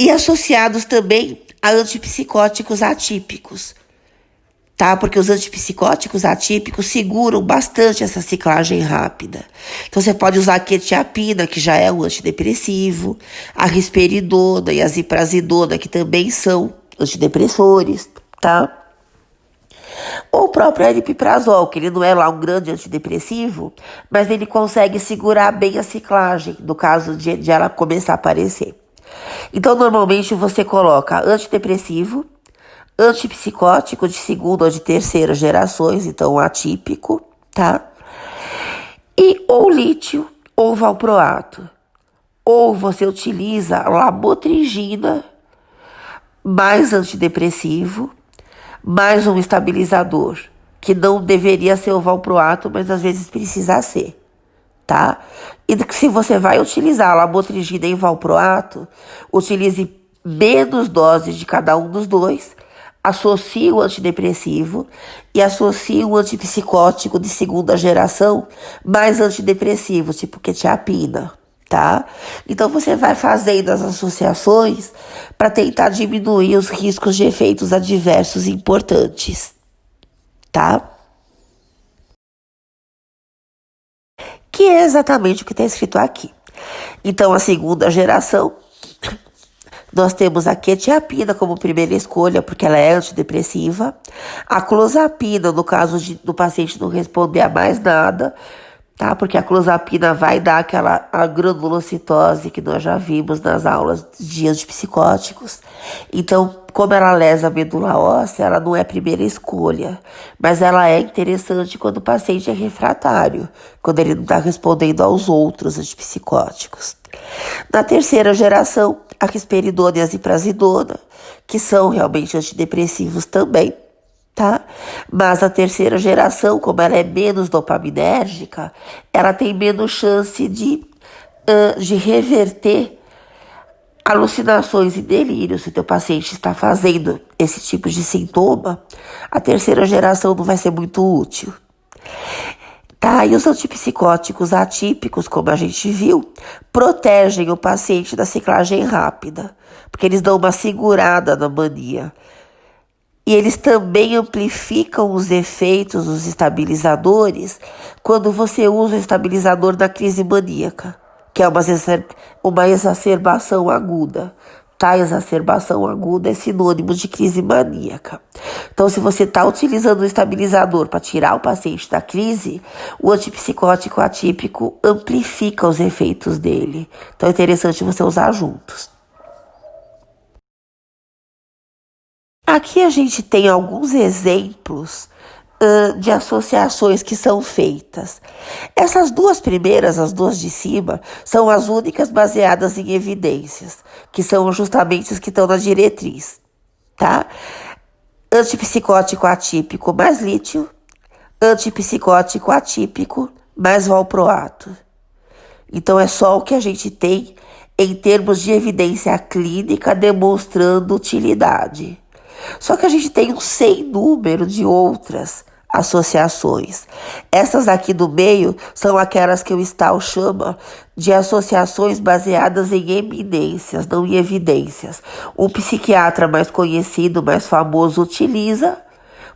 e associados também a antipsicóticos atípicos, tá? Porque os antipsicóticos atípicos seguram bastante essa ciclagem rápida. Então, você pode usar a quetiapina, que já é um antidepressivo, a risperidona e a ziprasidona, que também são antidepressores, tá? Ou o próprio aripiprazol, que ele não é lá um grande antidepressivo, mas ele consegue segurar bem a ciclagem, no caso de ela começar a aparecer. Então, normalmente, você coloca antidepressivo, antipsicótico de segunda ou de terceira gerações, então atípico, tá? E ou lítio ou valproato. Ou você utiliza lamotrigina mais antidepressivo, mais um estabilizador, que não deveria ser o valproato, mas às vezes precisa ser, tá? E se você vai utilizar a lamotrigina em valproato, utilize menos doses de cada um dos dois, associe o antidepressivo e associe o antipsicótico de segunda geração mais antidepressivo, tipo quetiapina, tá? Então você vai fazendo as associações para tentar diminuir os riscos de efeitos adversos importantes, tá? Que é exatamente o que está escrito aqui. Então, a segunda geração, nós temos a quetiapina como primeira escolha, porque ela é antidepressiva. A clozapina, no caso do paciente não responder a mais nada, tá? Porque a clozapina vai dar a granulocitose que nós já vimos nas aulas de antipsicóticos. Então, como ela lesa a medula óssea, ela não é a primeira escolha, mas ela é interessante quando o paciente é refratário, quando ele não está respondendo aos outros antipsicóticos. Na terceira geração, a risperidona e a ziprasidona, que são realmente antidepressivos também, tá? Mas a terceira geração, como ela é menos dopaminérgica, ela tem menos chance de reverter alucinações e delírios. Se o teu paciente está fazendo esse tipo de sintoma, a terceira geração não vai ser muito útil. Tá, e os antipsicóticos atípicos, como a gente viu, protegem o paciente da ciclagem rápida, porque eles dão uma segurada na mania. E eles também amplificam os efeitos dos estabilizadores quando você usa o estabilizador na crise maníaca, que é uma exacerbação aguda, tá? Exacerbação aguda é sinônimo de crise maníaca. Então, se você está utilizando o estabilizador para tirar o paciente da crise, o antipsicótico atípico amplifica os efeitos dele. Então, é interessante você usar juntos. Aqui a gente tem alguns exemplos de associações que são feitas. Essas duas primeiras, as duas de cima, são as únicas baseadas em evidências, que são justamente as que estão na diretriz, tá? Antipsicótico atípico mais lítio, antipsicótico atípico mais valproato. Então é só o que a gente tem em termos de evidência clínica demonstrando utilidade. Só que a gente tem um sem número de outras associações. Essas aqui do meio são aquelas que o Stahl chama de associações baseadas em eminências, não em evidências. Um psiquiatra mais conhecido, mais famoso, utiliza,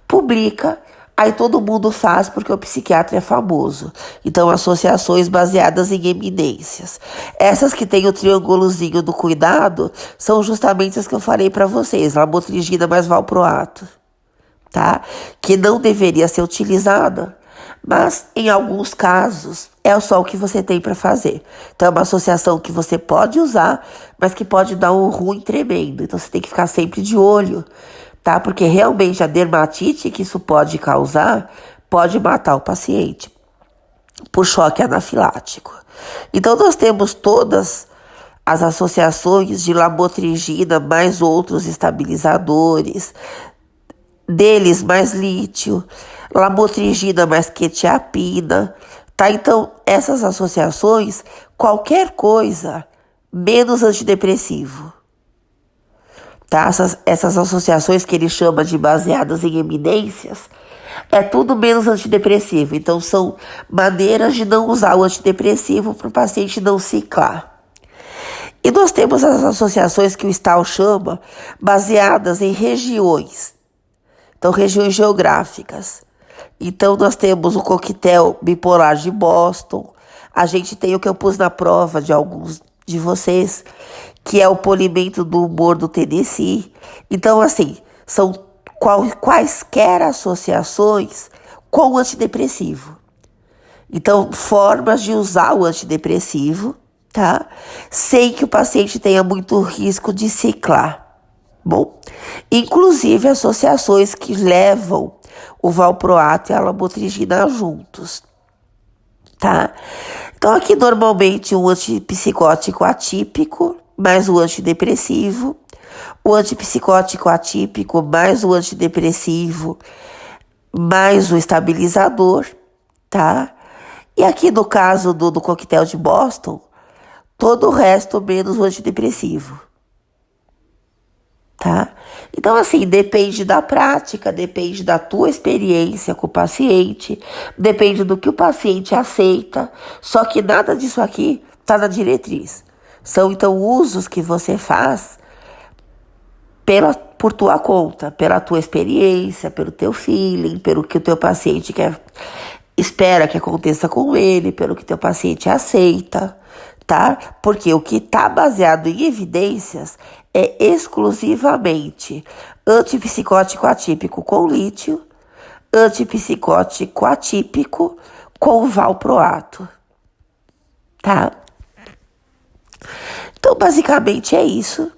publica, aí todo mundo faz porque o psiquiatra é famoso. Então, associações baseadas em eminências. Essas que tem o triângulozinho do cuidado são justamente as que eu falei para vocês, lamotrigina mais valproato, tá? Que não deveria ser utilizada, mas em alguns casos é só o que você tem para fazer. Então, é uma associação que você pode usar, mas que pode dar um ruim tremendo. Então, você tem que ficar sempre de olho, tá? Porque realmente a dermatite que isso pode causar pode matar o paciente por choque anafilático. Então, nós temos todas as associações de lamotrigina mais outros estabilizadores, deles mais lítio, lamotrigina mais quetiapina, tá? Então, essas associações, qualquer coisa menos antidepressivo, tá? Essas associações que ele chama de baseadas em eminências, é tudo menos antidepressivo. Então, são maneiras de não usar o antidepressivo para o paciente não ciclar. E nós temos as associações que o Stahl chama baseadas em regiões. Então, regiões geográficas. Então, nós temos o coquetel bipolar de Boston. A gente tem o que eu pus na prova de alguns de vocês, que é o polimento do humor do Tennessee. Então, assim, são quaisquer associações com o antidepressivo. Então, formas de usar o antidepressivo, tá? Sem que o paciente tenha muito risco de ciclar. Bom, inclusive associações que levam o valproato e a lamotrigina juntos, tá? Então, aqui normalmente um antipsicótico atípico mais o antidepressivo, o antipsicótico atípico mais o antidepressivo mais o estabilizador, tá? E aqui no caso do coquetel de Boston, todo o resto menos o antidepressivo. Tá? Então, assim, depende da prática, depende da tua experiência com o paciente, depende do que o paciente aceita, só que nada disso aqui tá na diretriz. São, então, usos que você faz por tua conta, pela tua experiência, pelo teu feeling, pelo que o teu paciente espera que aconteça com ele, pelo que teu paciente aceita, tá? Porque o que está baseado em evidências é exclusivamente antipsicótico atípico com lítio, antipsicótico atípico com valproato, tá? Então, basicamente é isso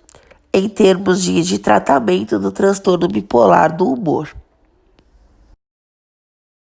em termos de tratamento do transtorno bipolar do humor.